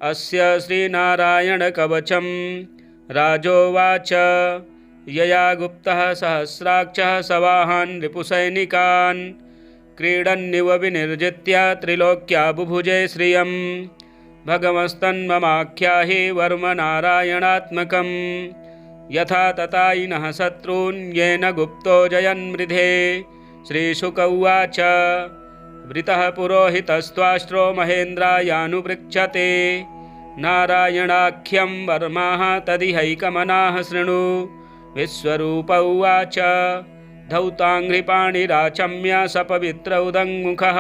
अस्य श्रीनारायणकवचं राजोवाच यया गुप्तः सहस्राक्षः सवाहान् रिपुसैनिकान् क्रीडन्निव विनिर्जित्य त्रिलोक्या बुभुजे श्रियम् भगवस्तन्ममाख्याहि वर्म नारायणात्मकम् यथा ततायिनः शत्रून् येन गुप्तो जयन्मृधे। श्रीशुक उवाच वृतः पुरोहितस्त्वाष्ट्रो महेन्द्रायानुपृच्छते नारायणाख्यं वर्माः तदिहैकमनाः शृणु। विश्वरूप उवाच धौताङ्घ्रिपाणिराचम्य सपवित्र उदङ्मुखः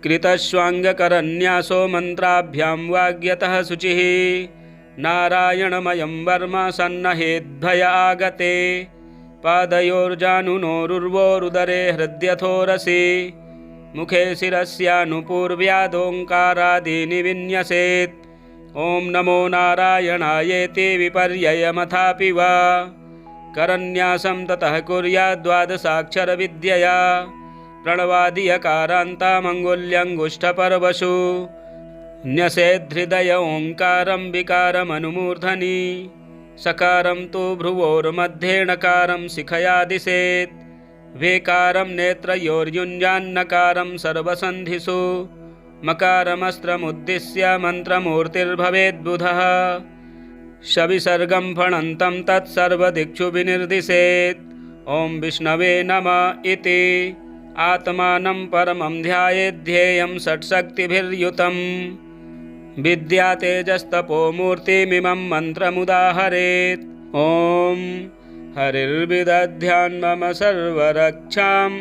कृतश्वाङ्गकरन्यासो मन्त्राभ्यां वाग्यतः शुचिः नारायणमयं वर्म सन्नहेद्भय आगते पादयोर्जानुनोरुर्वोरुदरे हृद्यथोरसि मुखे शिरस्यानुपूर्व्यादोङ्कारादीनि विन्यसेत्। ॐ नमो नारायणायेति विपर्ययमथापि वा करन्यासं ततः कुर्याद्द्वादशाक्षरविद्यया प्रणवादियकारान्तामङ्गुल्यङ्गुष्ठपर्वशु न्यसेद्धृदय ओङ्कारं विकारमनुमूर्धनि सकारं तु भ्रुवोर्मध्ये णकारं शिखया दिशेत् वेकारं नेत्रयोर्युञ्जान्नकारं सर्वसन्धिषु मकारमस्त्रमुद्दिश्य मन्त्रमूर्तिर्भवेद्बुधः शविसर्गं फणन्तं तत्सर्वदिक्षु विनिर्दिशेत्। ॐ विष्णवे नमः इति आत्मानं परमं ध्यायेद्धेयं षट्शक्तिभिर्युतम् विद्यातेजस्तपोमूर्तिमिमं मन्त्रमुदाहरेत्। ॐ हरिर्विदध्यान् मम सर्वरक्षां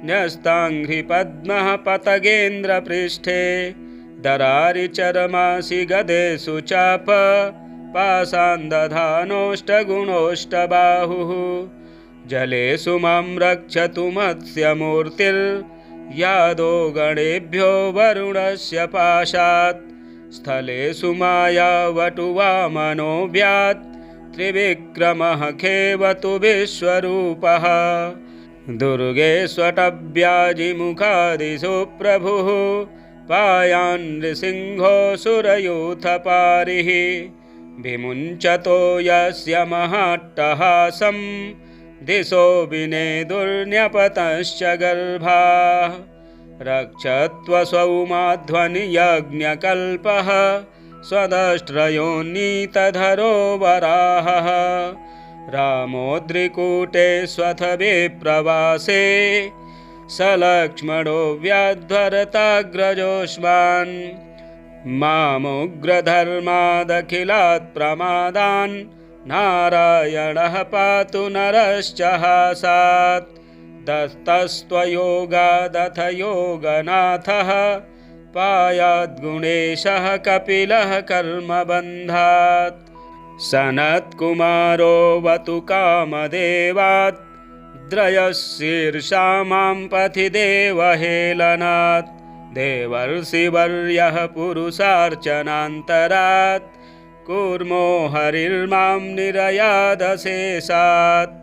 न्यस्ताङ्घ्रिपद्मः पतगेन्द्रपृष्ठे दरारिचरमासि गदेषु चाप पाशान्दधानोऽष्टगुणोऽष्टबाहुः जलेषु मां रक्षतु मत्स्यमूर्तिर्यादो गणेभ्यो वरुणस्य पाशात् स्थलेषु मायावटुवामनो व्यात् त्रिविक्रमः खेवतु विश्वरूपः दुर्गे स्वटव्याजिमुखादिषु प्रभुः पायान् नृसिंहोऽसुरयूथपारिः विमुञ्चतो यस्य महाट्टहासं दिशो विनेदुर्न्यपतश्च गर्भाः रक्षत्वसौ माध्वनियज्ञकल्पः स्वदष्ट्रयोनीतधरो वराहः रामोद्रिकूटे स्वथ विप्रवासे सलक्ष्मणो व्याध्वरताग्रजोष्मान् मामुग्रधर्मादखिलात् प्रमादान् नारायणः पातु नरश्च हासात् दत्तस्त्वयोगादथ योगनाथः पायाद्गुणेशः कपिलः कर्मबन्धात् सनत्कुमारो वतु कामदेवात् द्रयशीर्षा मां पथि देवहेलनात् देवर्षिवर्यः पुरुषार्चनान्तरात् कूर्मो हरिर्मां निरयादशेषात्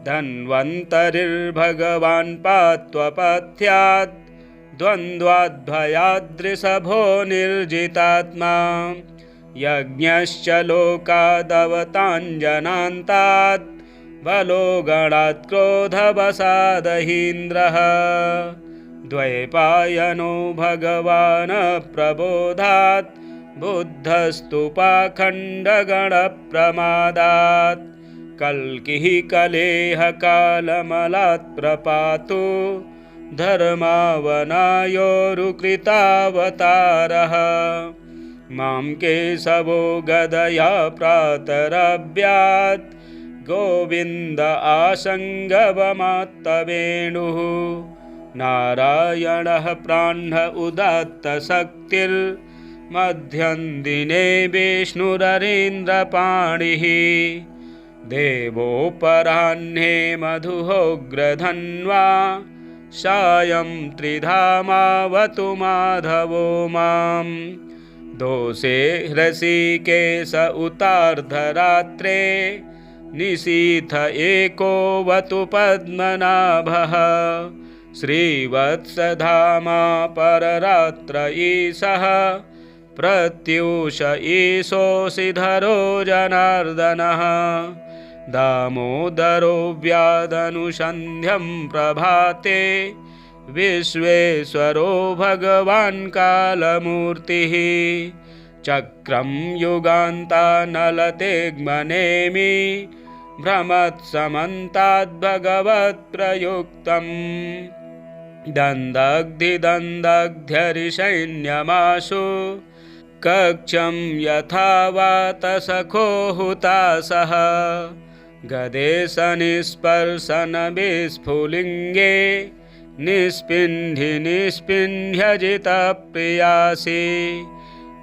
धन्वन्तरिर्भगवान् पात्वपथ्यात् द्वन्द्वाद्भयाद्रिषभो निर्जितात्मा यज्ञश्च लोकादवताञ्जनान्तात् बलो गणात् क्रोधवसादहीन्द्रः द्वैपायनो भगवान् प्रबोधात् बुद्धस्तु पाखण्डगणप्रमादात् कल्किः कलेह कालमलात् प्रपातु धर्मावनायोरुकृतावतारः मां केशवो गदया प्रातरभ्यात् गोविन्द आसङ्गवमात्तवेणुः नारायणः प्राह्न उदात्तशक्तिर्मध्यं दिने विष्णुररीन्द्रपाणिः देवोपराह्ने मधुहोग्रधन्वा सायं त्रिधामावतु माधवो मां दोषे हृषीकेश उतार्धरात्रे निशीथ एकोऽवतु पद्मनाभः श्रीवत्सधामा पररात्र ईशः प्रत्यूष ईशोऽसिधरो जनार्दनः दामोदरो व्यादनुसन्ध्यं प्रभाते विश्वेश्वरो भगवान् कालमूर्तिः चक्रं युगान्तानलतेग्मनेमि भ्रमत्समन्ताद्भगवत्प्रयुक्तम् दन्दग्धिदन्दग्ध्यरिसैन्यमाशु कक्षं यथा वातसखो हुतासः गदेशनिस्पर्शनविस्फुलिङ्गे निस्पिन्धि निस्पिन्ध्यजितप्रियासि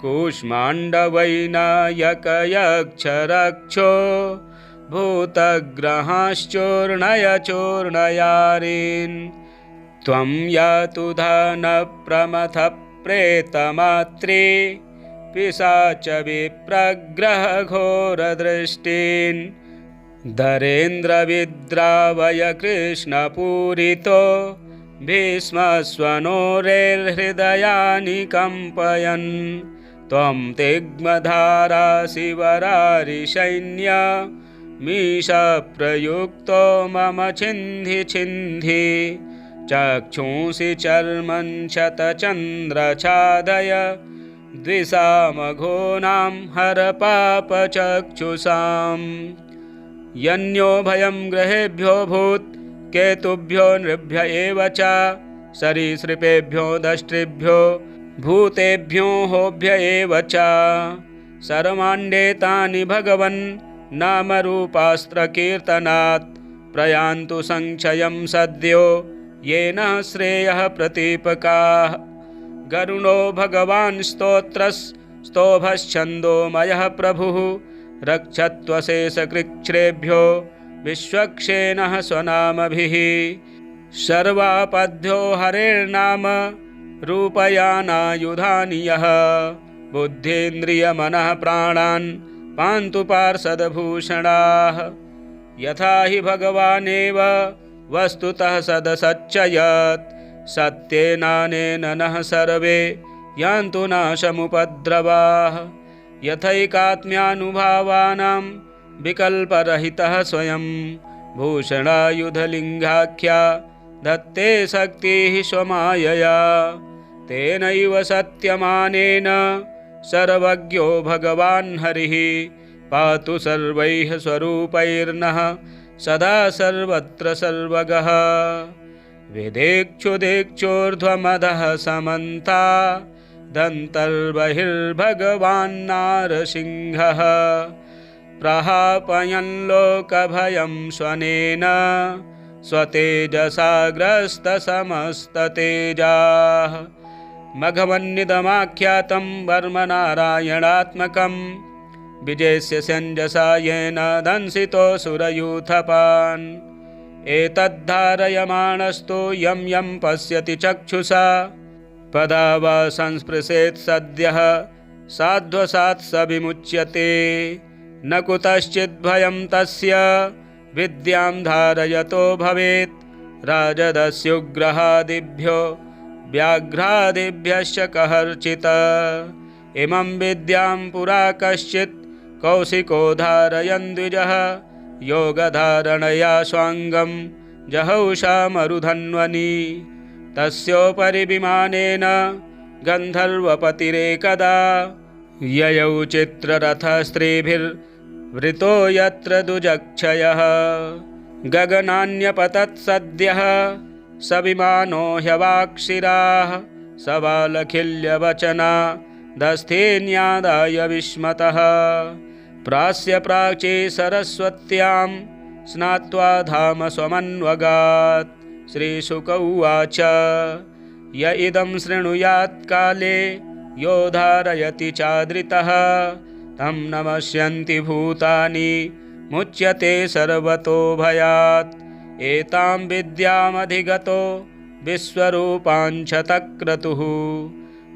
कूष्माण्डवैनायकयक्षरक्षो भूतग्रहाश्चूर्णयचूर्णयारीन् त्वं यातु धनप्रमथः प्रेतमात्रे पिशाच विप्रग्रहघोरदृष्टीन् धरेन्द्रविद्रावय कृष्णपूरितो भीष्मस्वनोरेर्हृदयानि कम्पयन् त्वं तिग्मधारा शिवरारिसैन्य मीशप्रयुक्तो मम छिन्धि छिन्धि चक्षुंसि चर्मं शतचन्द्रछादय द्विषामघोनां हरपापचक्षुषाम् यन्यो भयं ग्रहेभ्यो भूत् केतुभ्यो नृभ्य एव च सरीसृपेभ्यो दष्ट्रिभ्यो भूतेभ्यो होभ्य एव च सर्वाण्डेतानि भगवन् नामरूपास्त्रकीर्तनात् प्रयान्तु संक्षयं सद्यो येन श्रेयः प्रतीपकाः गरुणो भगवान् स्तोभश्छन्दोमयः प्रभुः रक्षत्वशेषकृच्छ्रेभ्यो विश्वक्षेणः स्वनामभिः सर्वापद्यो हरेर्नाम रूपयानायुधानि यः बुद्धीन्द्रियमनः प्राणान् पान्तु पार्षदभूषणाः यथा हि भगवानेव वस्तुतः सदसच्चयत् सत्येनानेन नः सर्वे यान्तु नाशमुपद्रवाः यथैकात्म्यानुभावानां विकल्परहितः स्वयं भूषणायुधलिङ्गाख्या दत्ते शक्तिः स्वमायया तेनैव सत्यमानेन सर्वज्ञो भगवान् हरिः पातु सर्वैः स्वरूपैर्नः सदा सर्वत्र सर्वगः विदेक्षुदेक्षोर्ध्वमधः समन्ता दन्तर्बहिर्भगवान्नारसिंहः प्रहापयन् लोकभयं स्वनेन स्वतेजसा ग्रस्तसमस्ततेजाः मघवन्निदमाख्यातं वर्मनारायणात्मकं विजयस्य सञ्जसा येन दंसितो सुरयूथपान् एतद्धारयमाणस्तु यं यं पश्यति चक्षुषा पदा वा संस्पृशेत् सद्यः साध्वसात् स विमुच्यते न कुतश्चिद्भयं तस्य विद्यां धारयतो भवेत् राजदस्युग्रहादिभ्यो व्याघ्रादिभ्यश्च कहर्चित् इमं विद्यां पुरा कश्चित् कौशिको धारयन् द्विजः योगधारणया स्वाङ्गं जहौषा मरुधन्वनि तस्योपरि विमानेन गन्धर्वपतिरेकदा ययौ चित्ररथस्त्रीभिर्वृतो यत्र दुजक्षयः गगनान्यपतत् सद्यः स विमानो ह्यवाक्षिराः सबालखिल्यवचना दस्थेन्यादाय विस्मतः प्रास्य प्राची सरस्वत्यां स्नात्वा धाम स्वमन्वगात् श्रीशुक उवाच य इदं शृणुयात् काले यो धारयति चादृतः तं नमस्यन्ति भूतानि मुच्यते सर्वतो भयात् एतां विद्यामधिगतो विश्वरूपाञ्छतक्रतुः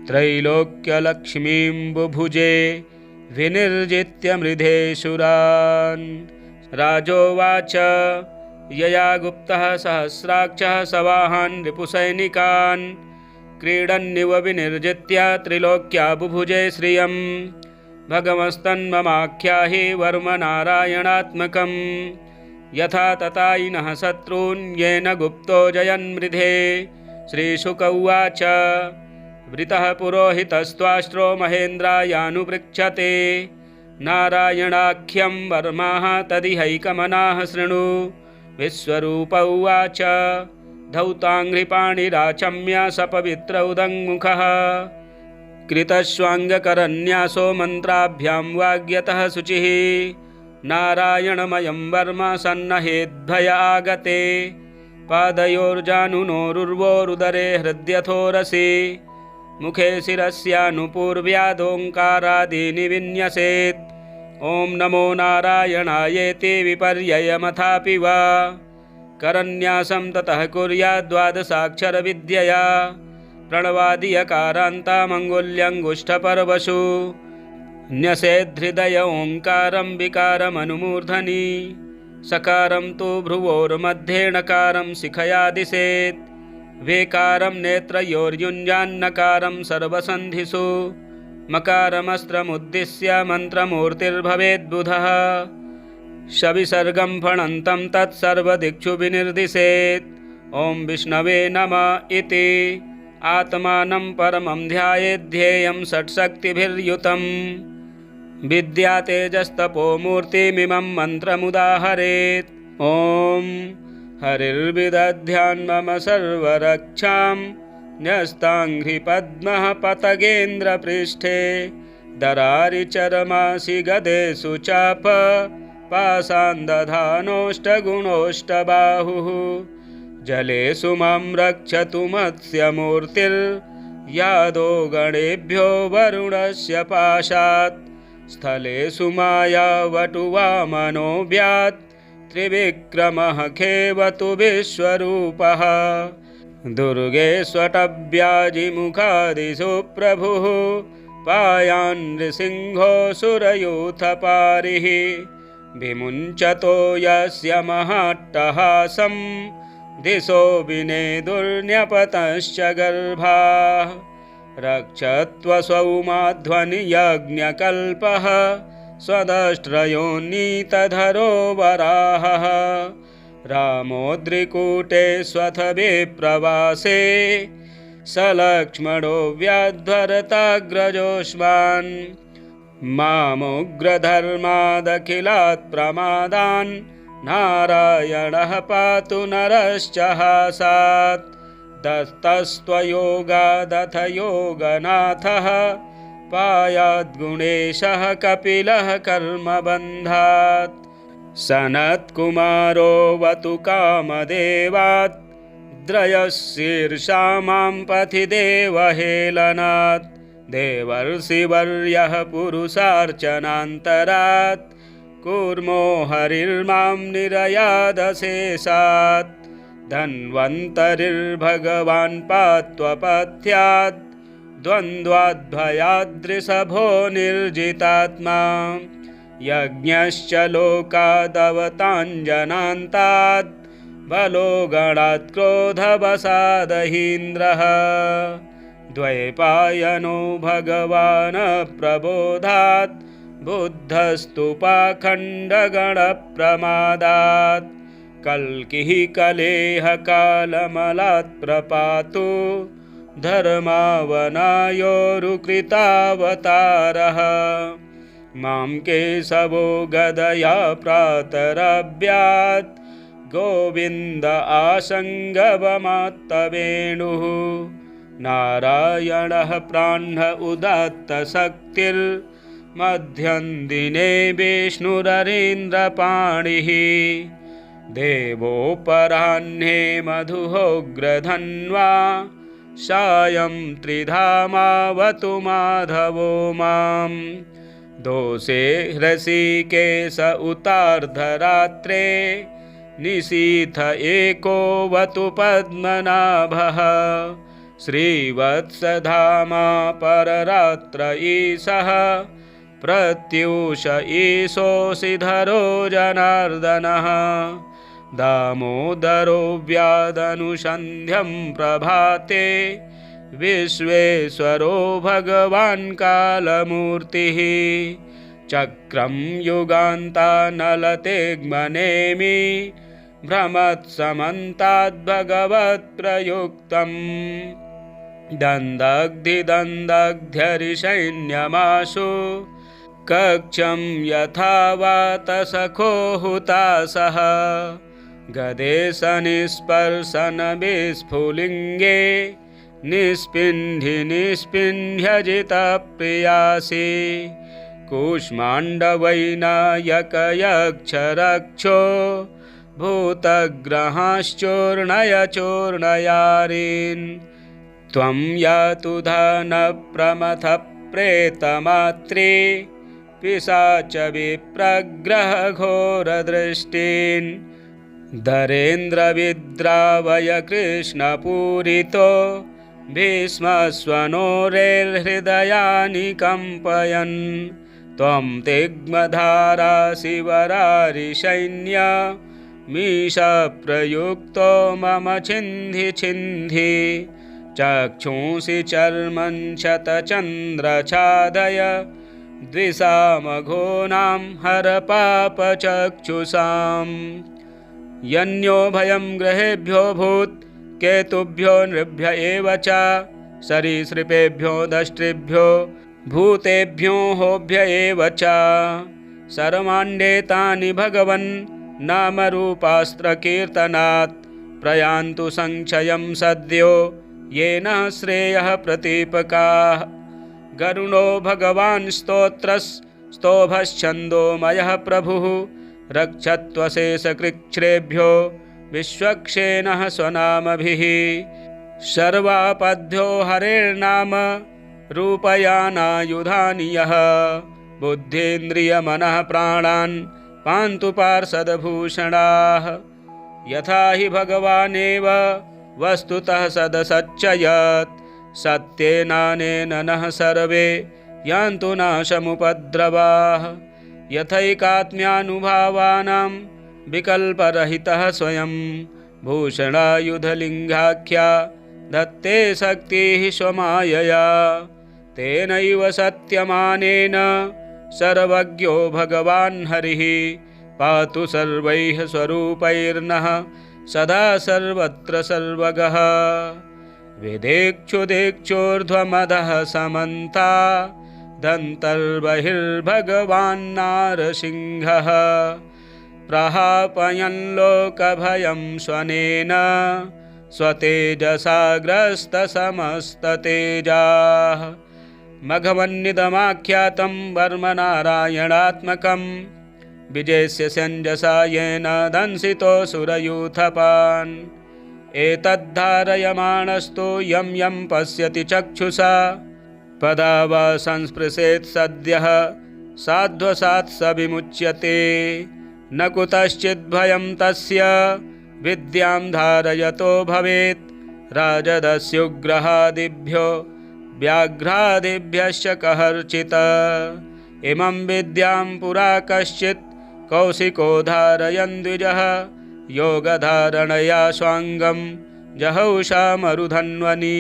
त्रैलोक्यलक्ष्मीं बुभुजे विनिर्जित्य मृधेशुरान् राजोवाच यया गुप्तः सहस्राक्षः सवाहान् रिपुसैनिकान् क्रीडन्निव विनिर्जित्य त्रिलोक्या बुभुजे श्रियं भगवस्तन्ममाख्याहि वर्म नारायणात्मकं यथा ततायिनः शत्रून् येन गुप्तो जयन्मृधे। श्रीशुक उवाच वृतः पुरोहितस्त्वाष्ट्रो महेन्द्रायानुपृच्छते नारायणाख्यं वर्माः तदिहैकमनाः शृणु। विश्वरूप उवाच धौताङ्घ्रिपाणिराचम्य स पवित्र उदङ्मुखः कृतश्वाङ्गकरन्यासो मन्त्राभ्यां वाग्यतः शुचिः नारायणमयं वर्म सन्नहेद्भय आगते पादयोर्जानुनोरुर्वोरुदरे हृद्यथोरसि मुखे शिरस्यानुपूर्व्यादोङ्कारादीनि विन्यसेत्। ॐ नमो नारायणायेति विपर्ययमथापि वा करन्यासं ततः कुर्याद्द्वादशाक्षरविद्यया प्रणवादियकारान्तामङ्गुल्यङ्गुष्ठपर्वशु न्यसेद्धृदय ओङ्कारं विकारमनुमूर्धनि सकारं तु भ्रुवोर्मध्ये णकारं शिखया दिशेत् वेकारं नेत्रयोर्युञ्जान्नकारं सर्वसन्धिषु मकारमस्त्रमुद्दिश्य मन्त्रमूर्तिर्भवेद्बुधः शविसर्गं फणन्तं तत्सर्वदिक्षु विनिर्दिशेत्। ॐ विष्णवे नमः इति आत्मानं परमं ध्यायेद्धेयं षट्शक्तिभिर्युतं विद्यातेजस्तपोमूर्तिमिमं मन्त्रमुदाहरेत्। ॐ हरिर्विदध्यान्मम सर्वरक्षां न्यस्ताङ्घ्रिपद्मः पतगेन्द्रपृष्ठे दरारिचरमासि गदेषु चाप पाशान्दधानोऽष्टगुणोऽष्टबाहुः जलेषु मां रक्षतु मत्स्यमूर्तिर्यादो गणेभ्यो वरुणस्य पाशात् स्थलेषु मायावटुवामनो व्यात् त्रिविक्रमः खेवतु विश्वरूपः दुर्गे स्वटव्याजिमुखादिषु प्रभुः पायान् नृसिंहोऽसुरयूथपारिः विमुञ्चतो यस्य महाट्टहासं दिशो विनेदुर्न्यपतश्च गर्भाः रक्षत्वसौमाध्वनियज्ञकल्पः स्वदष्ट्रयोन्नीतधरो वराहः रामोद्रिकूटे स्वथ विप्रवासे सलक्ष्मणो व्याध्वरताग्रजोष्मान् मामुग्रधर्मादखिलात् प्रमादान् नारायणः पातु नरश्च हासात् दत्तस्त्वयोगादथ योगनाथः पायाद्गुणेशः कपिलः कर्मबन्धात् सनत्कुमारोऽवतु कामदेवात् द्रयशीर्षा मां पथि देवहेलनात् देवर्षिवर्यः पुरुषार्चनान्तरात् कूर्मो हरिर्मां निरयादशेषात् धन्वन्तरिर्भगवान् पात्वपथ्यात् द्वन्द्वाद्भयाद्रिषभो निर्जितात्मा यज्ञश्च लोकादवताञ्जनान्तात् बलो गणात् क्रोधवसादहीन्द्रः द्वैपायनो भगवान् प्रबोधात् बुद्धस्तु पाखण्डगणप्रमादात् कल्किः कलेह कालमलात् प्रपातु धर्मावनायोरुकृतावतारः मां केशवो गदया प्रातरभ्यात् गोविन्द आसङ्गवमात्तवेणुः नारायणः प्राह्न उदात्तशक्तिर्मध्यं दिने विष्णुररीन्द्रपाणिः देवोपराह्ने मधुहोग्रधन्वा सायं त्रिधामावतु माधवो मां दोषे हृषीकेश उतार्धरात्रे निशीथ एकोऽवतु पद्मनाभः श्रीवत्सधामा पररात्र ईशः प्रत्यूष ईशोऽसिधरो जनार्दनः दामोदरो व्यादनुसन्ध्यं प्रभाते विश्वेश्वरो भगवान् कालमूर्तिः चक्रं युगान्तानलतेग्मनेमि भ्रमत्समन्ताद्भगवत्प्रयुक्तम् दन्दग्धिदन्दग्ध्यरिसैन्यमाशु कक्षं यथा वातसखो हुतासः गदेशनिस्पर्शनविस्फुलिङ्गे निस्पिन्धि निस्पिन्ध्यजितप्रियासि कूष्माण्डवैनायकयक्षरक्षो भूतग्रहाश्चूर्णय चूर्णयारीन् त्वं यातु धनप्रमथः प्रेतमात्रे पिशाच विप्रग्रहघोरदृष्टीन् धरेन्द्रविद्रावय कृष्णपूरितो भीष्मस्वनोरेर्हृदयानि कम्पयन् त्वं तिग्मधारा शिवरारिसैन्य मीशप्रयुक्तो मम छिन्धि छिन्धि चक्षुंसि चर्मं शतचन्द्रछादय द्विषामघोनां हर पापचक्षुषाम् यन्यो भयं ग्रहेभ्यो भूत् केतुभ्यो नृभ्य एव च सरीसृपेभ्यो दष्ट्रिभ्यो भूतेभ्यो होभ्य एव च सर्वाण्डेतानि भगवन् नामरूपास्त्रकीर्तनात् प्रयान्तु संक्षयं सद्यो येन श्रेयः प्रतीपकाः गरुणो भगवान् स्तोभश्छन्दोमयः प्रभुः रक्षत्वशेषकृच्छ्रेभ्यो विश्वक्षेणः स्वनामभिः सर्वापद्यो हरेर्नाम रूपयानायुधानि यः बुद्धीन्द्रियमनः प्राणान् पान्तु पार्षदभूषणाः यथा हि भगवानेव वस्तुतः सदसच्चयत् सत्येनानेन नः सर्वे यान्तु नाशमुपद्रवाः यथैकात्म्यानुभावानां विकल्परहितः स्वयं भूषणायुधलिङ्गाख्या दत्ते शक्तिः स्वमायया तेनैव सत्यमानेन सर्वज्ञो भगवान् हरिः पातु सर्वैः स्वरूपैर्नः सदा सर्वत्र सर्वगः विदेक्षुदेक्षोर्ध्वमधः समन्ता दन्तर्बहिर्भगवान् नारसिंहः प्रहापयन् लोकभयं स्वनेन स्वतेजसाग्रस्तसमस्ततेजाः मघवन्निदमाख्यातं वर्मनारायणात्मकं विजयस्य सञ्जसा येन दंसितो सुरयूथपान् एतद्धारयमाणस्तु यं यं पश्यति चक्षुषा पदा वा संस्पृशेत् सद्यः साध्वसात् स विमुच्यते न कुतश्चिद्भयं तस्य विद्यां धारयतो भवेत् राजदस्युग्रहादिभ्यो व्याघ्रादिभ्यश्च कहर्चित् इमं विद्यां पुरा कश्चित् कौशिको धारयन् द्विजः योगधारणया स्वाङ्गं जहौषा मरुधन्वनि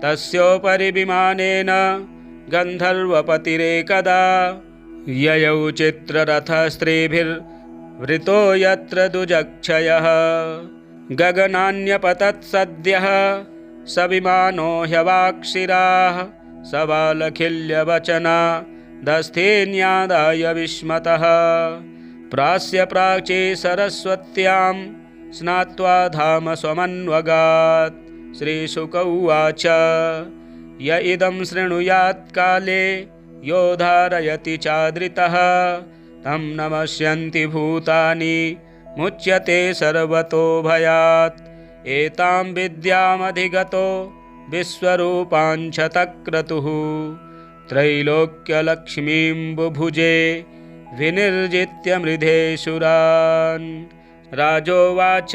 तस्योपरि विमानेन गन्धर्वपतिरेकदा ययौ चित्ररथस्त्रीभिर्वृतो यत्र दुजक्षयः गगनान्यपतत् सद्यः स विमानो ह्यवाक्षिराः सबालखिल्यवचना दस्थेन्यादाय विस्मतः प्रास्य प्राची सरस्वत्यां स्नात्वा धाम स्वमन्वगात् श्रीशुक उवाच य इदं शृणुयात् काले यो धारयति चादृतः तं नमस्यन्ति भूतानि मुच्यते सर्वतो भयात् एतां विद्यामधिगतो विश्वरूपाञ्छतक्रतुः त्रैलोक्यलक्ष्मीं बुभुजे विनिर्जित्य मृधेशुरान् राजोवाच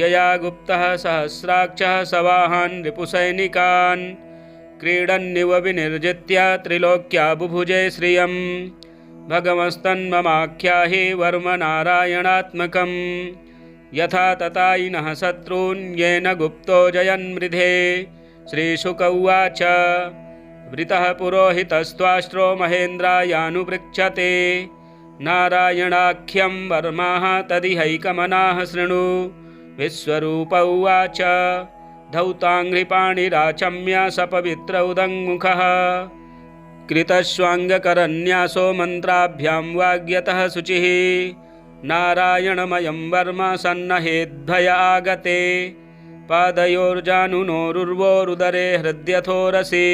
यया गुप्तः सहस्राक्षः सवाहान् रिपुसैनिकान् क्रीडन्निव विनिर्जित्य त्रिलोक्या बुभुजे श्रियं भगवस्तन्ममाख्याहि वर्मनारायणात्मकं यथा तथायिनः शत्रून् येन गुप्तो जयन्मृधे श्रीशुक उवाच वृतः पुरोहितस्त्वाष्ट्रो महेन्द्रायानुपृच्छते नारायणाख्यं वर्माः तदिहैकमनाः शृणु। विश्वरूप उवाच धौताङ्घ्रिपाणिराचम्य सपवित्र उदङ्मुखः कृतश्वाङ्गकरन्यासो मन्त्राभ्यां वाग्यतः शुचिः नारायणमयं वर्म सन्नहेद्भय आगते पादयोर्जानुनोरुर्वोरुदरे हृद्यथोरसि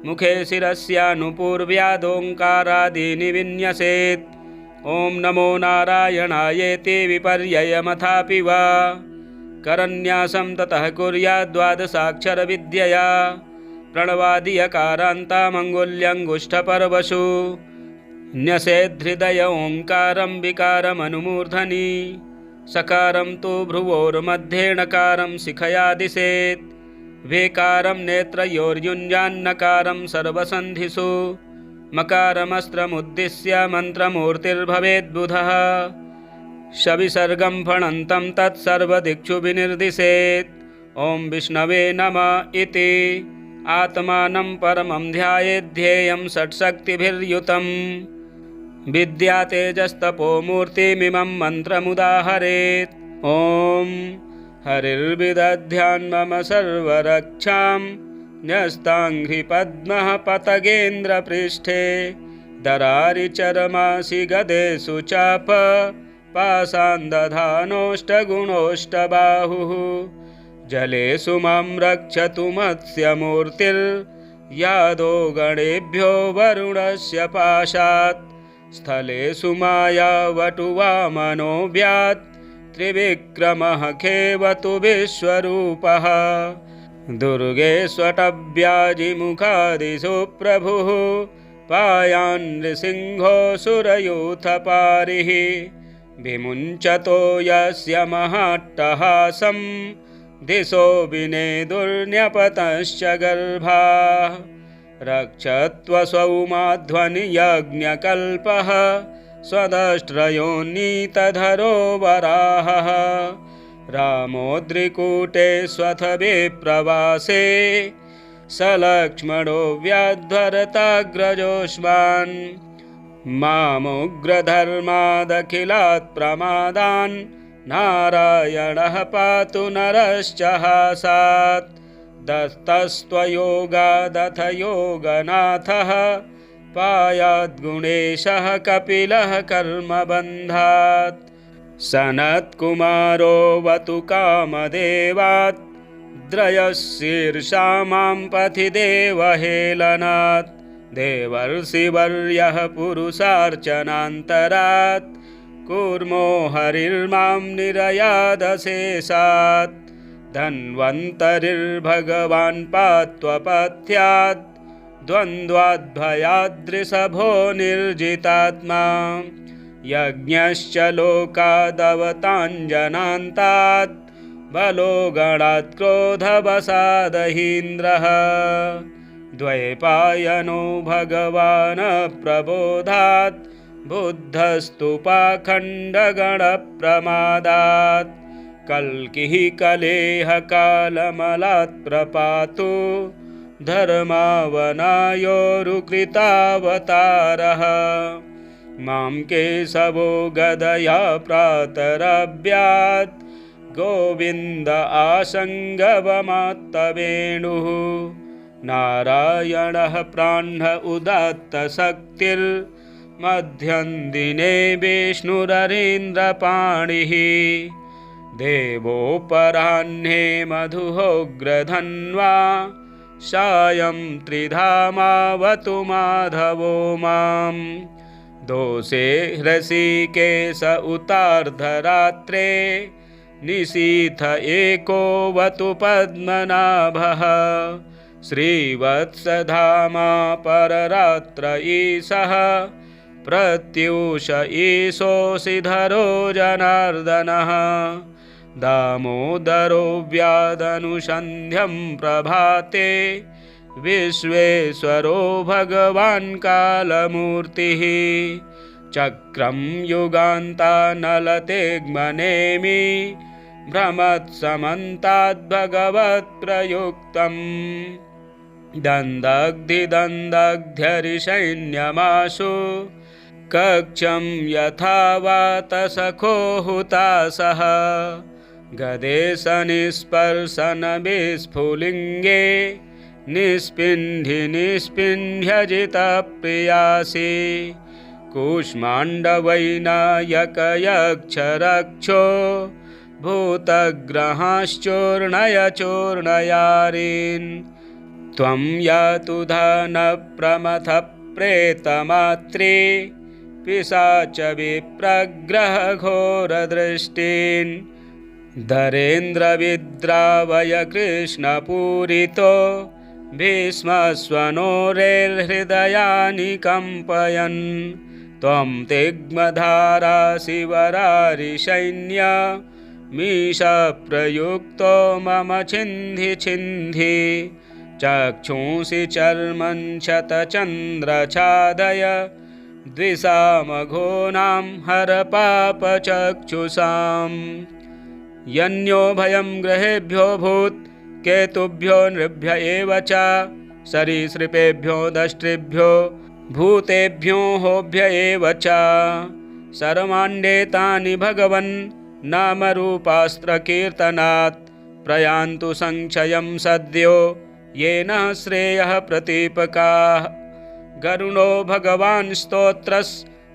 मुखे शिरस्यानुपूर्व्यादोङ्कारादीनि विन्यसेत् ॐ नमो नारायणायेति विपर्ययमथापि वा करन्यासं ततः कुर्याद्द्वादशाक्षरविद्यया प्रणवादियकारान्तामङ्गुल्यङ्गुष्ठपर्वशु न्यसेद्धृदय ओङ्कारं विकारमनुमूर्धनि सकारं तु भ्रुवोर्मध्ये णकारं शिखया दिशेत् वेकारं नेत्रयोर्युञ्जान्नकारं सर्वसन्धिषु मकारमस्त्रमुद्दिश्य मन्त्रमूर्तिर्भवेद्बुधः शविसर्गं फणन्तं तत्सर्वदिक्षु विनिर्दिशेत् ॐ विष्णवे नमः इति आत्मानं परमं ध्यायेद्धेयं षट्शक्तिभिर्युतं विद्यातेजस्तपोमूर्तिमिमं मन्त्रमुदाहरेत् ॐ हरिर्विदध्यान् मम सर्वरक्षां न्यस्ताङ्घ्रिपद्मः पतगेन्द्रपृष्ठे दरारिचरमासि गदेषु चाप पाषाण्डधानोऽष्टगुणोऽष्टबाहुः जलेषु मां रक्षतु मत्स्यमूर्तिर्यादो गणेभ्यो वरुणस्य पाशात् स्थलेषु मायावटुवामनो व्यात् त्रिविक्रमः खेवतु विश्वरूपः दुर्गे स्वटव्याजिमुखादिषु प्रभुः पायान् नृसिंहोऽसुरयूथपारिः विमुञ्चतो यस्य महाट्टहासं दिशो विनेदुर्न्यपतश्च गर्भाः रक्षत्वसौमाध्वनियज्ञकल्पः स्वदष्ट्रयोन्नीतधरो वराहः रामोद्रिकूटे स्वथ विप्रवासे सलक्ष्मणो व्याध्वरताग्रजोष्मान् मामुग्रधर्मादखिलात् प्रमादान् नारायणः पातु नरश्च हासात् दत्तस्त्वयोगादथ योगनाथः पायाद्गुणेशः कपिलः कर्मबन्धात् सनत्कुमारोऽवतु कामदेवात् द्रयशीर्षा मां पथि देवहेलनात् देवर्षिवर्यः पुरुषार्चनान्तरात् कूर्मो हरिर्मां निरयादशेषात् धन्वन्तरिर्भगवान् पात्वपथ्यात् द्वन्द्वाद्भयाद्रिषभो निर्जितात्मा यज्ञश्च लोकादवताञ्जनान्तात् बलो गणात् क्रोधवसादहीन्द्रः द्वैपायनो भगवान् प्रबोधात् बुद्धस्तु पाखण्डगणप्रमादात् कल्किः कलेह कालमलात् प्रपातु धर्मावनायोरुकृतावतारः मां केशवो गदया प्रातरभ्यात् गोविन्द आसङ्गवमात्तवेणुः नारायणः प्राह्न उदात्तशक्तिर्मध्यं दिने विष्णुररीन्द्रपाणिः देवोपराह्ने मधुहोग्रधन्वा सायं त्रिधामावतु माधवो मां दोषे हृषीकेश उतार्धरात्रे निशीथ एकोऽवतु पद्मनाभः श्रीवत्सधामा पररात्र ईशः प्रत्यूष ईशोऽसिधरो जनार्दनः दामोदरो व्यादनुसन्ध्यं प्रभाते विश्वेश्वरो भगवान् कालमूर्तिः चक्रं युगान्तानलतेग्मनेमि भ्रमत्समन्ताद्भगवत्प्रयुक्तम् दन्दग्धिदन्दग्ध्यरिसैन्यमाशु कक्षं यथा वातसखो हुतासः गदेशनिस्पर्शनविस्फुलिङ्गे निस्पिण्ढि निस्पिण्ढ्यजितप्रियासि कूष्माण्डवैनायकयक्षरक्षो भूतग्रहाश्चूर्णय चूर्णयारीन् त्वं यातु धनप्रमथः प्रेतमात्रे पिशाच विप्रग्रहघोरदृष्टीन् धरेन्द्रविद्रावय कृष्णपूरितो भीष्मस्वनोरेर्हृदयानि कम्पयन् त्वं तिग्मधारा शिवरारिसैन्य मीशप्रयुक्तो मम छिन्धि छिन्धि चक्षुंसि चर्मं शतचन्द्रछादय द्विषामघोनां हरपापचक्षुषाम् यन्यो भयं ग्रहेभ्यो भूत् केतुभ्यो नृभ्य एव च सरीसृपेभ्यो दष्ट्रिभ्यो भूतेभ्यो होभ्य एव च सर्वाण्डेतानि भगवन् नामरूपास्त्रकीर्तनात् प्रयान्तु संक्षयं सद्यो येन श्रेयः प्रतीपकाः गरुणो भगवान्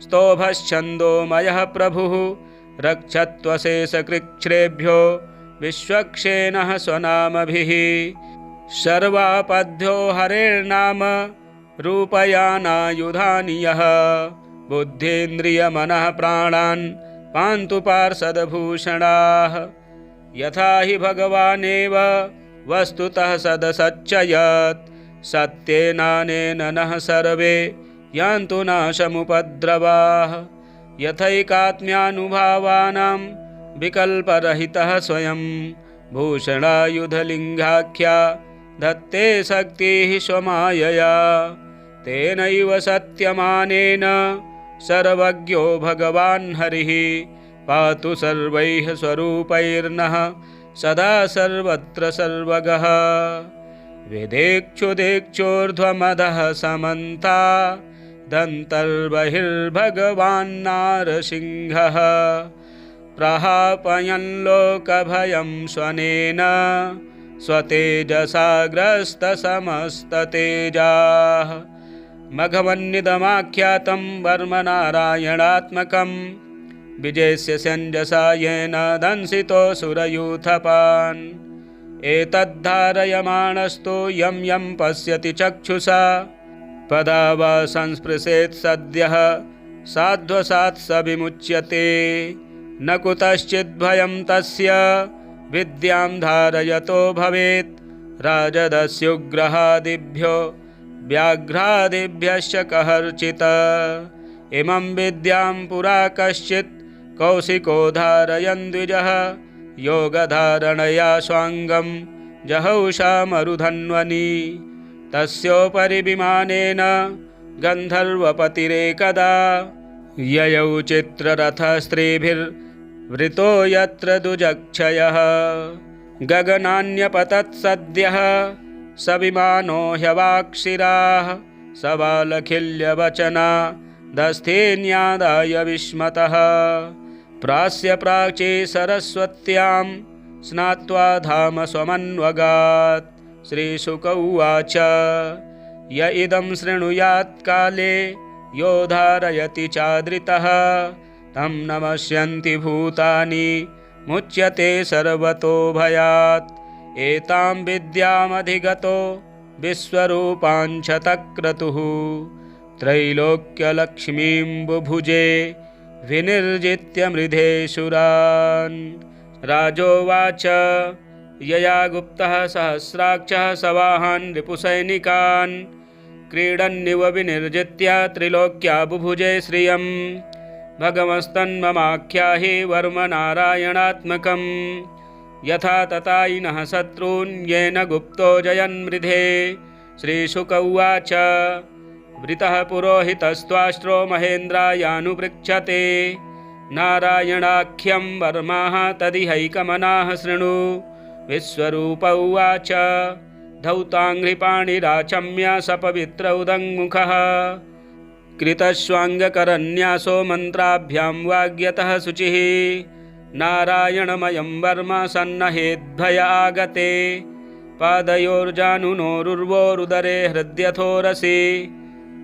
स्तोभश्छन्दोमयः प्रभुः रक्षत्वशेषकृच्छ्रेभ्यो विश्वक्षेणः स्वनामभिः सर्वापद्यो हरेर्नाम रूपयानायुधानि यः बुद्धीन्द्रियमनः प्राणान् पान्तु पार्षदभूषणाः यथा हि भगवानेव वस्तुतः सदसच्चयत् सत्येनानेन नः सर्वे यान्तु नाशमुपद्रवाः यथैकात्म्यानुभावानां विकल्परहितः स्वयं भूषणायुधलिङ्गाख्या दत्ते शक्तिः स्वमायया तेनैव सत्यमानेन सर्वज्ञो भगवान् हरिः पातु सर्वैः स्वरूपैर्नः सदा सर्वत्र सर्वगः वेदेक्षुदेक्षोर्ध्वमधः समन्ता दन्तर्बहिर्भगवान्नारसिंहः प्रहापयन् लोकभयं स्वनेन स्वतेजसाग्रस्तसमस्ततेजाः मघवन्निदमाख्यातं वर्मनारायणात्मकं विजेस्य सञ्जसा येन दंसितो सुरयूथपान् एतद्धारयमाणस्तु यं यं पश्यति चक्षुषा पदा वा संस्पृशेत् सद्यः साध्वसात् स विमुच्यते न कुतश्चिद्भयं तस्य विद्यां धारयतो भवेत् राजदस्युग्रहादिभ्यो व्याघ्रादिभ्यश्च कहर्चित् इमं विद्यां पुरा कश्चित् कौशिको धारयन् द्विजः योगधारणया स्वाङ्गं जहौषा मरुधन्वनि तस्योपरि विमानेन गन्धर्वपतिरेकदा ययौ चित्ररथस्त्रीभिर्वृतो यत्र दुजक्षयः गगनान्यपतत् सद्यः स विमानो ह्यवाक्षिराः सबालखिल्यवचना दस्थेन्यादाय विस्मतः प्रास्य प्राची सरस्वत्यां स्नात्वा धाम स्वमन्वगात् श्रीशुक उवाच य इदं शृणुयात् काले यो धारयति चादृतः तं नमस्यन्ति भूतानि मुच्यते सर्वतो भयात् एतां विद्यामधिगतो विश्वरूपाञ्छतक्रतुः त्रैलोक्यलक्ष्मीं बुभुजे विनिर्जित्य मृधेशुरान् राजोवाच यया गुप्तः सहस्राक्षः सवाहान् रिपुसैनिकान् क्रीडन्निव विनिर्जित्य त्रिलोक्या बुभुजे श्रियं भगवस्तन्ममाख्याहि वर्मनारायणात्मकं यथा ततायिनः शत्रून् येन गुप्तो जयन्मृधे श्रीशुक उवाच वृतः पुरोहितस्त्वाष्ट्रो महेन्द्रायानुपृच्छते नारायणाख्यं वर्माः तदिहैकमनाः शृणु। विश्वरूप उवाच धौताङ्घ्रिपाणिराचम्य स पवित्रौदङ्मुखः कृतश्वाङ्गकरन्यासो मन्त्राभ्यां वाग्यतः शुचिः नारायणमयं वर्म सन्नहेद्भय आगते पादयोर्जानुनोरुर्वोरुदरे हृद्यथोरसि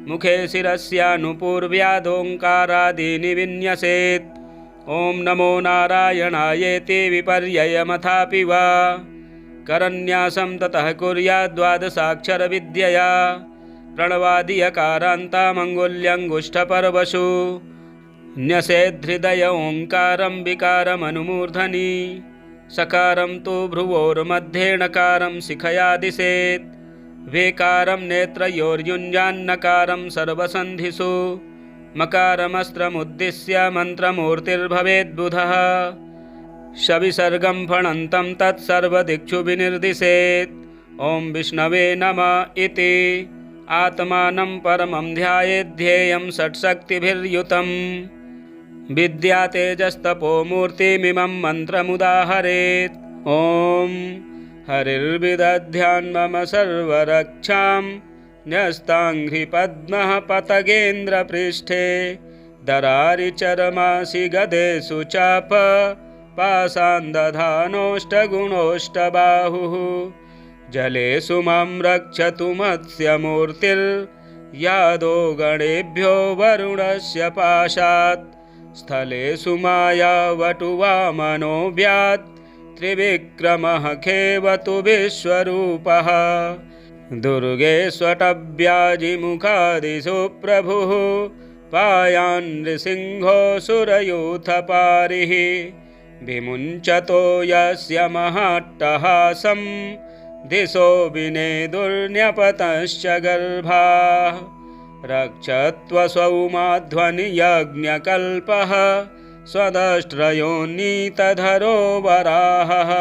मुखे शिरस्यानुपूर्व्यादोङ्कारादीनि विन्यसेत् ॐ नमो नारायणायेति विपर्ययमथापि वा करन्यासं ततः कुर्याद्द्वादशाक्षरविद्यया प्रणवादियकारान्तामङ्गुल्यङ्गुष्ठपर्वशु न्यसेद्धृदय ओङ्कारं विकारमनुमूर्धनि सकारं तु भ्रुवोर्मध्ये णकारं शिखया दिशेत् वेकारं नेत्रयोर्युञ्जान्नकारं सर्वसन्धिषु मकारमस्त्रमुद्दिश्य मन्त्रमूर्तिर्भवेद्बुधः शविसर्गं फणन्तं तत्सर्वदिक्षु विनिर्दिशेत् ॐ विष्णवे नमः इति आत्मानं परमं ध्यायेद्धेयं षट्शक्तिभिर्युतं विद्यातेजस्तपोमूर्तिमिमं मन्त्रमुदाहरेत् ॐ हरिर्विदध्यान्मम सर्वरक्षां न्यस्ताङ्घ्रिपद्मः पतगेन्द्रपृष्ठे दरारिचरमासि गदेषु चाप पाशान्दधानोऽष्टगुणोऽष्टबाहुः जलेषु मां रक्षतु मत्स्यमूर्तिर्यादो गणेभ्यो वरुणस्य पाशात् स्थलेषु मायावटुवामनो व्यात् त्रिविक्रमः खेवतु विश्वरूपः दुर्गे स्वटव्याजिमुखादिषु प्रभुः पायान् नृसिंहोऽसुरयूथपारिः विमुञ्चतो यस्य महाट्टहासं दिशो विनेदुर्न्यपतश्च गर्भाः रक्षत्वसौमाध्वनियज्ञकल्पः स्वदष्ट्रयोन्नीतधरो वराहः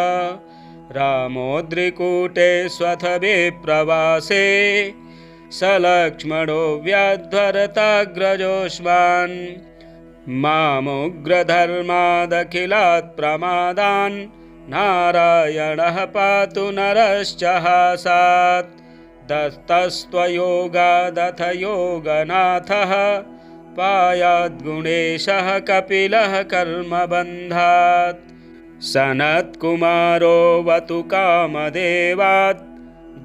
रामोद्रिकूटे स्वथ विप्रवासे सलक्ष्मणो व्याध्वरताग्रजोष्मान् मामुग्रधर्मादखिलात् प्रमादान् नारायणः पातु नरश्च हासात् दत्तस्त्वयोगादथ योगनाथः पायाद्गुणेशः कपिलः कर्मबन्धात् सनत्कुमारोऽवतु कामदेवात्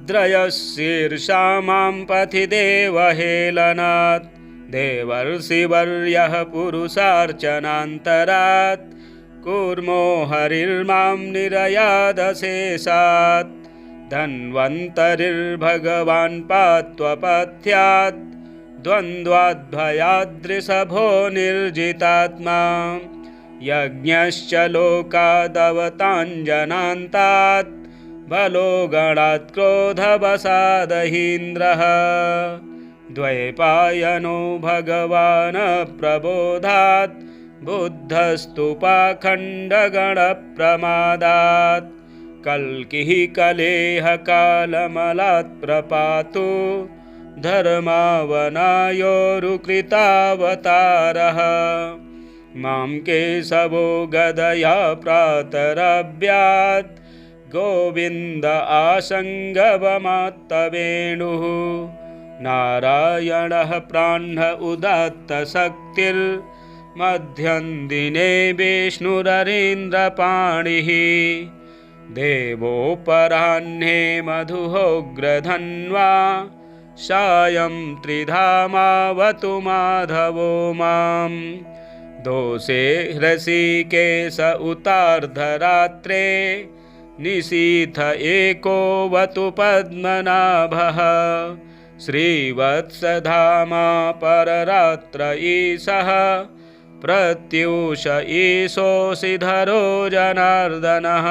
द्रयशीर्षा मां पथि देवहेलनात् देवर्षिवर्यः पुरुषार्चनान्तरात् कूर्मो हरिर्मां निरयादशेषात् धन्वन्तरिर्भगवान् पात्वपथ्यात् द्वन्द्वाद्भयाद्रिषभो निर्जितात्मा यज्ञश्च लोकादवताञ्जनान्तात् बलो गणात् क्रोधवसादहीन्द्रः द्वैपायनो भगवान् प्रबोधात् बुद्धस्तु पाखण्डगणप्रमादात् कल्किः कलेह कालमलात् प्रपातु धर्मावनायोरुकृतावतारः मां केशवो गदया प्रातरभ्यात् गोविन्द आसङ्गवमात्तवेणुः नारायणः प्राह्न उदात्तशक्तिर्मध्यं दिने विष्णुररीन्द्रपाणिः देवोपराह्ने मधुहोग्रधन्वा सायं त्रिधामावतु माधवो मां दोषे हृषीकेश उतार्धरात्रे निशीथ एकोऽवतु पद्मनाभः श्रीवत्सधामा पररात्र ईशः प्रत्यूष ईशोऽसिधरो जनार्दनः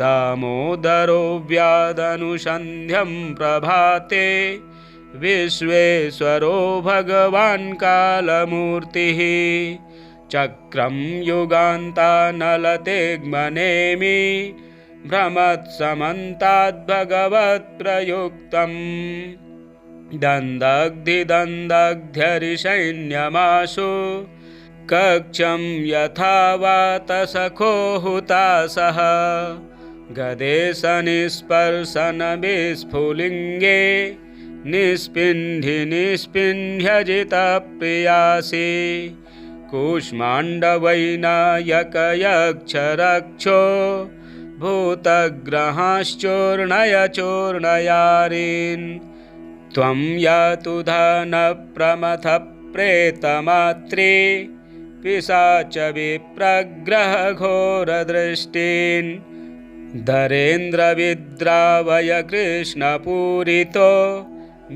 दामोदरो व्यादनुसन्ध्यं प्रभाते विश्वेश्वरो भगवान् कालमूर्तिः चक्रं युगान्तानलतेग्मनेमि भ्रमत्समन्ताद्भगवत्प्रयुक्तं दन्दग्धिदन्दग्ध्यरिसैन्यमाशु कक्षं यथा वातसखो हुतासः गदेश निस्पर्शनविस्फुलिङ्गे निस्पिन्धि निस्पिन्ध्यजितप्रियासि कूष्माण्डवैनायकयक्षरक्षो भूतग्रहाश्चूर्णयचूर्णयारीन् त्वं यातु धनप्रमथः प्रेतमात्रे पिशाच विप्रग्रहघोरदृष्टीन् धरेन्द्रविद्रावय कृष्णपूरितो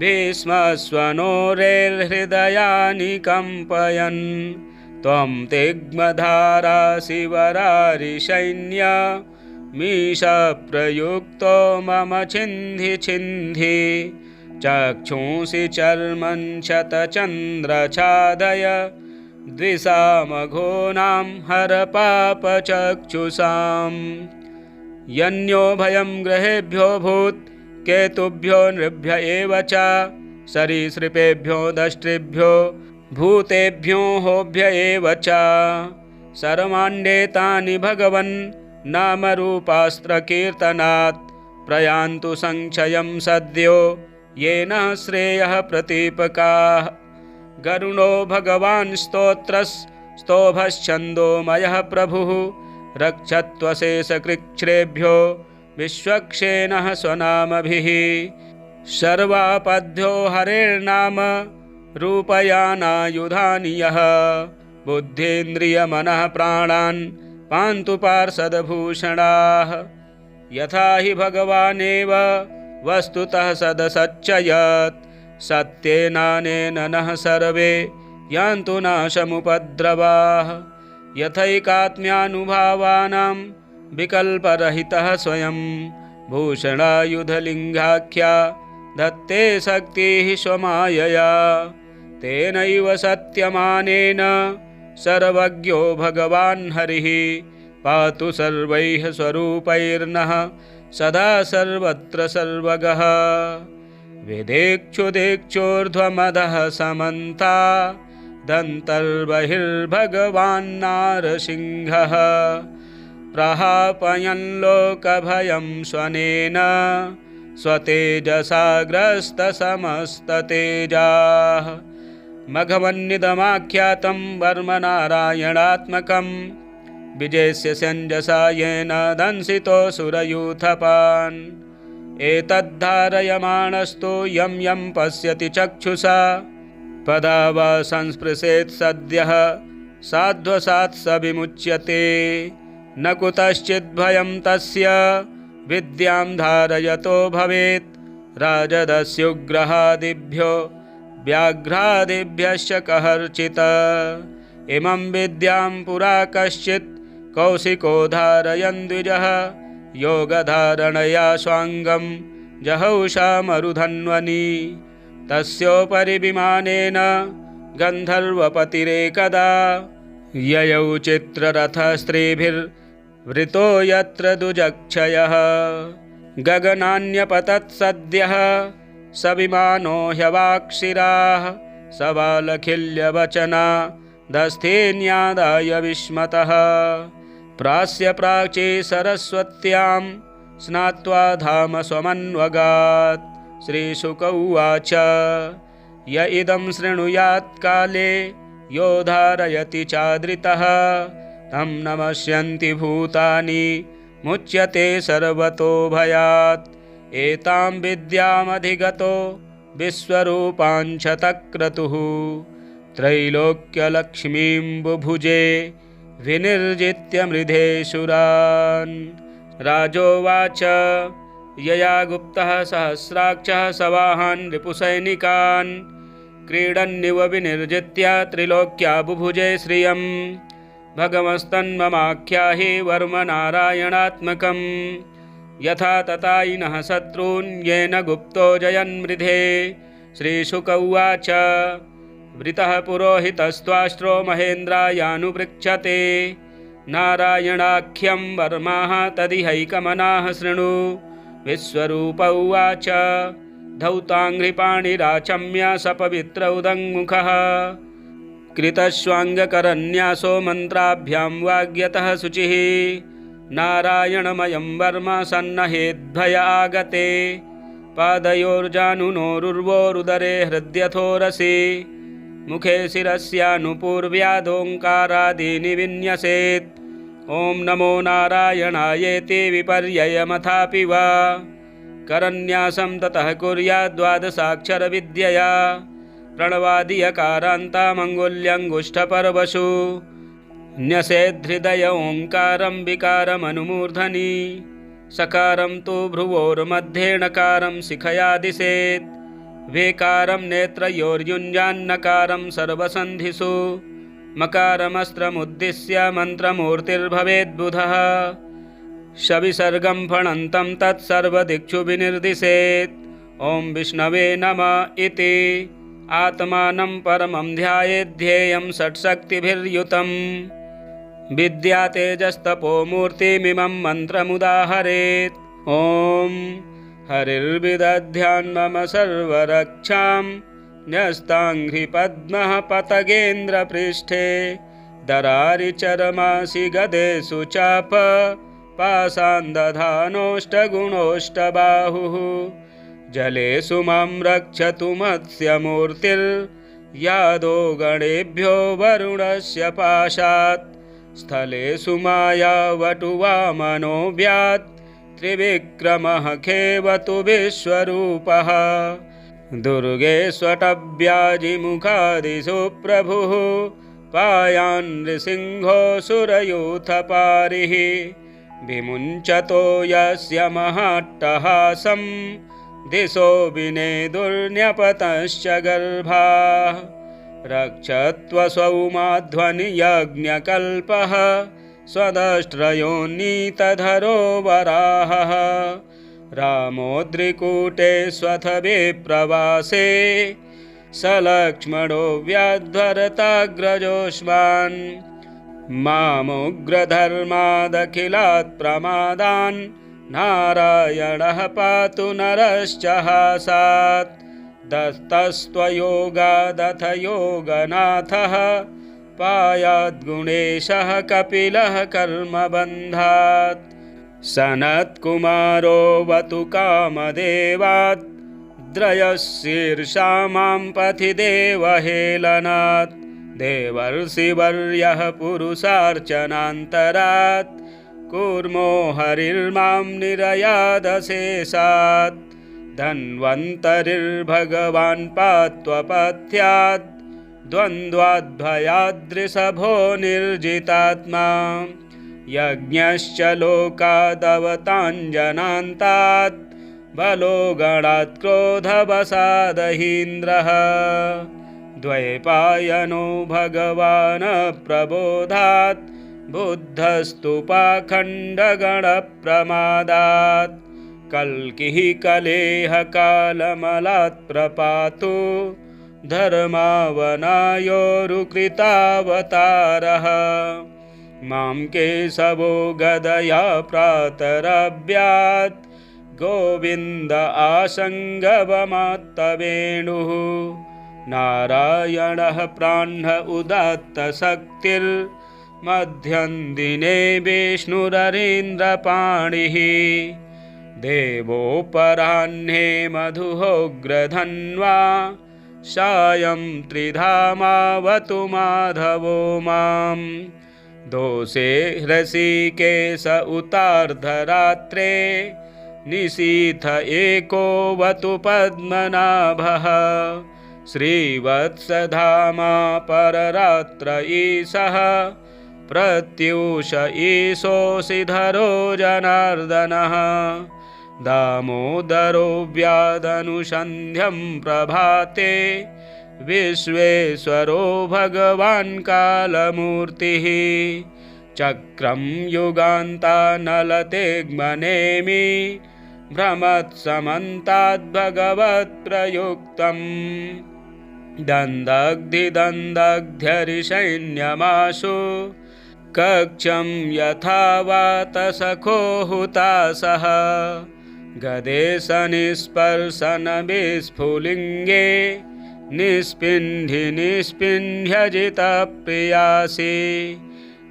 भीष्मस्वनोरेर्हृदयानि कम्पयन् त्वं तिग्मधारा शिवरारिसैन्य मीशप्रयुक्तो मम छिन्धि छिन्धि चक्षुंसि चर्मं शतचन्द्रछादय द्विषामघोनां हर पापचक्षुषाम् यन्यो भयं ग्रहेभ्यो भूत् केतुभ्यो नृभ्य एव च सरीसृपेभ्यो दष्ट्रिभ्यो भूतेभ्यो होभ्य एव च सर्वाण्डेतानि भगवन् नामरूपास्त्रकीर्तनात् प्रयान्तु संक्षयं सद्यो येन श्रेयः प्रतीपकाः गरुणो भगवान् स्तोभश्छन्दोमयः प्रभुः रक्षत्वशेषकृच्छ्रेभ्यो विश्वक्षेणः स्वनामभिः सर्वापद्यो हरेर्नाम रूपयानायुधानि यः बुद्धीन्द्रियमनः प्राणान् पान्तु पार्षदभूषणाः यथा हि भगवानेव वस्तुतः सदसच्चयत् सत्येनानेन नः सर्वे यान्तु नाशमुपद्रवाः यथैकात्म्यानुभावानां विकल्परहितः स्वयं भूषणायुधलिङ्गाख्या दत्ते शक्तिः स्वमायया तेनैव सत्यमानेन सर्वज्ञो भगवान् हरिः पातु सर्वैः स्वरूपैर्नः सदा सर्वत्र सर्वगः विदेक्षुदेक्षोर्ध्वमधः समन्ता दन्तर्बहिर्भगवान्नारसिंहः प्रहापयन् लोकभयं स्वनेन स्वतेजसाग्रस्तसमस्ततेजाः मघवन्निदमाख्यातं वर्मनारायणात्मकं विजयस्य सञ्जसा येन दंसितो सुरयूथपान् एतद्धारयमाणस्तु यं यं पश्यति चक्षुषा पदा वा संस्पृशेत् सद्यः साध्वसात् स विमुच्यते न कुतश्चिद्भयं तस्य विद्यां धारयतो भवेत् राजदस्युग्रहादिभ्यो व्याघ्रादिभ्यश्च कहर्चित् इमं विद्यां पुरा कश्चित् कौशिको धारयन् द्विजः योगधारणया स्वाङ्गं जहौषा मरुधन्वनि तस्योपरि विमानेन गन्धर्वपतिरेकदा ययौ चित्ररथस्त्रीभिर्वृतो यत्र दुजक्षयः गगनान्यपतत् सद्यः स विमानो ह्यवाक्षिराः सबालखिल्यवचना दस्थेन्यादाय विस्मतः प्रास्य प्राची सरस्वत्यां स्नात्वा धाम स्वमन्वगात् श्रीशुक उवाच य इदं शृणुयात् काले यो धारयति चादृतः तं नमस्यन्ति भूतानि मुच्यते सर्वतो भयात् एतां विद्यामधिगतो विश्वरूपाञ्छतक्रतुः त्रैलोक्यलक्ष्मीं बुभुजे विनिर्जित्य मृधेशुरान् राजोवाच यया गुप्तः सहस्राक्षः सवाहान् रिपुसैनिकान् क्रीडन्निव विनिर्जित्य त्रिलोक्या बुभुजे श्रियं भगवस्तन्ममाख्याहि वर्मनारायणात्मकं यथा तथायिनः शत्रून् येन गुप्तो जयन्मृधे श्रीशुक उवाच वृतः पुरोहितस्त्वाष्ट्रो महेन्द्रायानुपृच्छते नारायणाख्यं वर्माः तदिहैकमनाः शृणु विश्वरूप उवाच धौताङ्घ्रिपाणिराचम्य सपवित्र उदङ्मुखः कृतश्वाङ्गकरन्यासो मन्त्राभ्यां वाग्यतः शुचिः नारायणमयं वर्म सन्नहेद्भय आगते पादयोर्जानुनोरुर्वोरुदरे हृद्यथोरसि मुखे शिरस्यानुपूर्व्यादोङ्कारादीनि विन्यसेत् ॐ नमो नारायणायेति विपर्ययमथापि वा करन्यासं ततः कुर्याद्द्वादशाक्षरविद्यया प्रणवादियकारान्तामङ्गुल्यङ्गुष्ठपर्वशु न्यसेद्धृदय ओङ्कारं विकारमनुमूर्धनि सकारं तु भ्रुवोर्मध्ये णकारं शिखया दिशेत् वेकारं नेत्रयोर्युञ्जान्नकारं सर्वसन्धिषु मकारमस्त्रमुद्दिश्य मन्त्रमूर्तिर्भवेद्बुधः शविसर्गं फणन्तं तत्सर्वदिक्षु विनिर्दिशेत् ॐ विष्णवे नमः इति आत्मानं परमं ध्यायेद्धेयं षट्शक्तिभिर्युतं विद्यातेजस्तपोमूर्तिमिमं मन्त्रमुदाहरेत् ॐ हरिर्विदध्यान् मम सर्वरक्षां न्यस्ताङ्घ्रिपद्मः पतगेन्द्रपृष्ठे दरारिचरमासि गदेषु चाप पाशान्दधानोऽष्टगुणोऽष्टबाहुः जलेषु मां रक्षतु मत्स्यमूर्तिर्यादो गणेभ्यो वरुणस्य पाशात् स्थलेषु मायावटुवामनो व्यात् त्रिविक्रमः खेवतु विश्वरूपः दुर्गे स्वटव्याजिमुखादिषु प्रभुः पायान् नृसिंहोऽसुरयूथपारिः विमुञ्चतो यस्य महाट्टहासं दिशो विनेदुर्न्यपतश्च गर्भाः रक्षत्वसौ माध्वनियज्ञकल्पः स्वदष्ट्रयोन्नीतधरो वराहः रामोद्रिकूटे स्वथ विप्रवासे सलक्ष्मणो व्याध्वरताग्रजोष्मान् मामुग्रधर्मादखिलात् प्रमादान् नारायणः पातु नरश्च हासात् दत्तस्त्वयोगादथ योगनाथः पायाद्गुणेशः कपिलः कर्मबन्धात् सनत्कुमारो वतु कामदेवात् द्रयशीर्षा मां पथि देवहेलनात् देवर्षिवर्यः पुरुषार्चनान्तरात् कूर्मो हरिर्मां निरयादशेषात् धन्वन्तरिर्भगवान् पात्वपथ्यात् द्वन्द्वाद्भयाद्रिषभो निर्जितात्मा यज्ञश्च लोकादवताञ्जनान्तात् बलो गणात् क्रोधवसादहीन्द्रः द्वैपायनो भगवान् प्रबोधात् बुद्धस्तु पाखण्डगणप्रमादात् कल्किः कलेह कालमलात् प्रपातु धर्मावनायोरुकृतावतारः मां केशवो गदया प्रातरभ्यात् गोविन्द आसङ्गवमात्तवेणुः नारायणः प्राह्न उदात्तशक्तिर्मध्यं दिने विष्णुररीन्द्रपाणिः देवोपराह्ने मधुहोग्रधन्वा सायं त्रिधामावतु माधवो मां दोषे हृषीकेश उतार्धरात्रे निशीथ एकोऽवतु पद्मनाभः श्रीवत्सधामा पररात्र ईशः प्रत्यूष ईशोऽसिधरो जनार्दनः दामोदरो व्यादनुसन्ध्यं प्रभाते विश्वेश्वरो भगवान् कालमूर्तिः चक्रं युगान्तानलतेग्मनेमि भ्रमत्समन्ताद्भगवत्प्रयुक्तं दन्दग्धिदन्दग्ध्यरिसैन्यमाशु कक्षं यथा वातसखो हुतासः गदेशनिस्पर्शनविस्फुलिङ्गे निस्पिन्धि निस्पिन्ध्यजितप्रियासि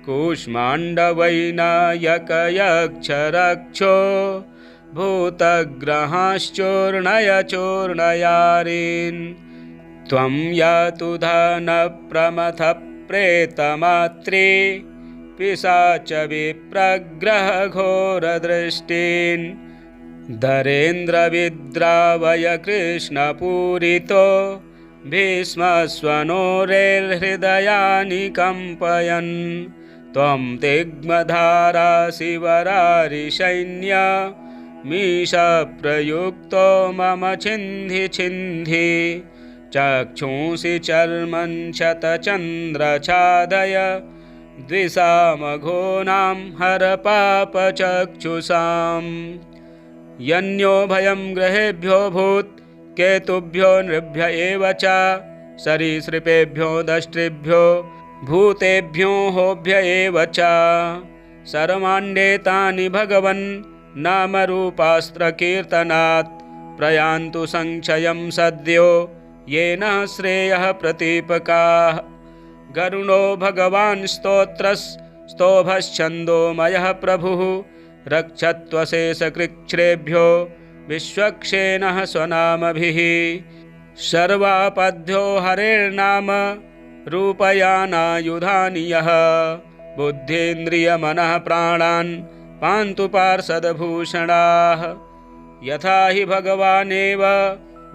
कूष्माण्डवैनायकयक्षरक्षो भूतग्रहाश्चूर्णय चूर्णयारीन् त्वं यातु धनप्रमथः प्रेतमात्रे पिशाच विप्रग्रहघोरदृष्टीन् धरेन्द्रविद्रावय कृष्णपूरितो भीष्मस्वनोरेर्हृदयानि कम्पयन् त्वं तिग्मधाराशिवरारिसैन्य मीशप्रयुक्तो मम छिन्धि छिन्धि चक्षुंसि चर्मं शतचन्द्रछादय द्विषामघोनां हर पापचक्षुषाम् यन्यो भयं ग्रहेभ्यो भूत् केतुभ्यो नृभ्य एव च सरीसृपेभ्यो दष्ट्रिभ्यो भूतेभ्यो होभ्य एव च सर्वाण्डेतानि भगवन् नामरूपास्त्रकीर्तनात् प्रयान्तु संक्षयं सद्यो येन श्रेयः प्रतीपकाः गरुणो भगवान् स्तोभश्छन्दोमयः प्रभुः रक्षत्वशेषकृच्छ्रेभ्यो विश्वक्षेणः स्वनामभिः सर्वापद्यो हरेर्नाम रूपयानायुधानि यः बुद्धीन्द्रियमनः प्राणान् पान्तु पार्षदभूषणाः यथा हि भगवानेव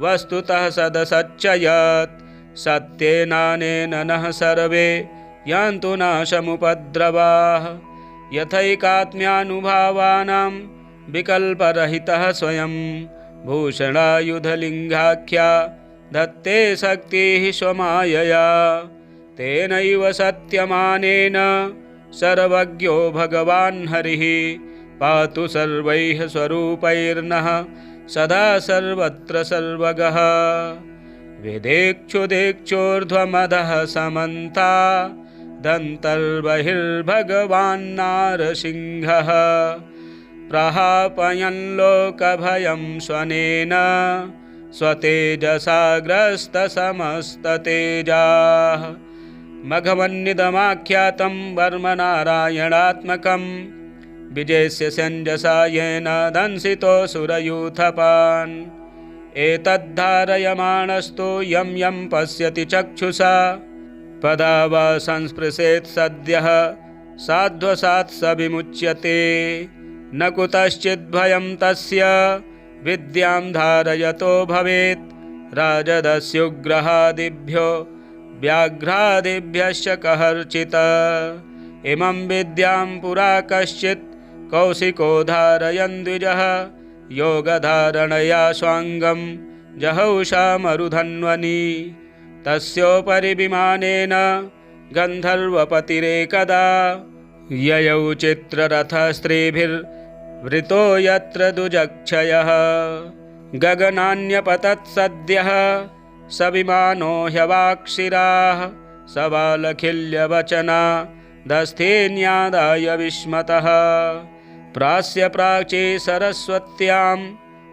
वस्तुतः सदसच्चयत् सत्येनानेन नः सर्वे यान्तु नाशमुपद्रवाः यथैकात्म्यानुभावानां विकल्परहितः स्वयं भूषणायुधलिङ्गाख्या दत्ते शक्तिः स्वमायया तेनैव सत्यमानेन सर्वज्ञो भगवान् हरिः पातु सर्वैः स्वरूपैर्नः सदा सर्वत्र सर्वगः विदेक्षुदेक्षोर्ध्वमधः समन्ता दन्तर्बहिर्भगवान्नारसिंहः प्रहापयन् लोकभयं स्वनेन स्वतेजसाग्रस्तसमस्ततेजाः मघवन्निदमाख्यातं वर्मनारायणात्मकं विजयस्य सञ्जसा येन दंसितो सुरयूथपान् एतद्धारयमाणस्तु यं यं पश्यति चक्षुषा पदा वा संस्पृशेत् सद्यः साध्वसात् स विमुच्यते न कुतश्चिद्भयं तस्य विद्यां धारयतो भवेत् राजदस्युग्रहादिभ्यो व्याघ्रादिभ्यश्च कहर्चित् इमं विद्यां पुरा कश्चित् कौशिको धारयन् द्विजः योगधारणया स्वाङ्गं जहौषा मरुधन्वनि तस्योपरि विमानेन गन्धर्वपतिरेकदा ययौ चित्ररथस्त्रीभिर्वृतो यत्र दुजक्षयः गगनान्यपतत् सद्यः स विमानो ह्यवाक्षिराः सबालखिल्यवचना दस्थेन्यादाय विस्मतः प्रास्य प्राची सरस्वत्यां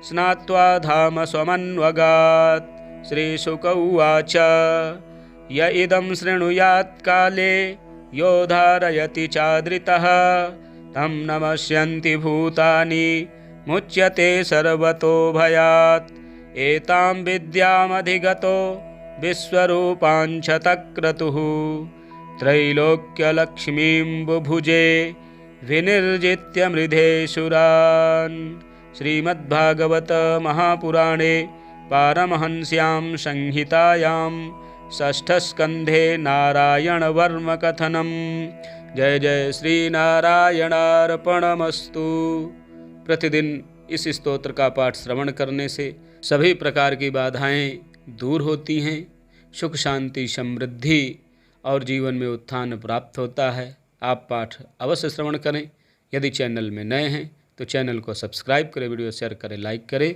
स्नात्वा धाम स्वमन्वगात् श्रीशुक उवाच य इदं शृणुयात् काले यो धारयति चादृतः तं नमस्यन्ति भूतानि मुच्यते सर्वतो भयात् एतां विद्यामधिगतो विश्वरूपाञ्छतक्रतुः त्रैलोक्यलक्ष्मीं बुभुजे विनिर्जित्य मृधेशुरान् श्रीमद्भागवत महापुराणे पारमहंस्यां संहितायां षष्ठस्कन्धे नारायणवर्मकथनं। जय जय श्री नारायणार्पणमस्तु। प्रतिदिन इस स्तोत्र का पाठ श्रवण करने से सभी प्रकार की बाधाएं दूर होती हैं, सुख शांति समृद्धि और जीवन में उत्थान प्राप्त होता है। आप पाठ अवश्य श्रवण करें। यदि चैनल में नए हैं तो चैनल को सब्सक्राइब करें, वीडियो शेयर करें, लाइक करें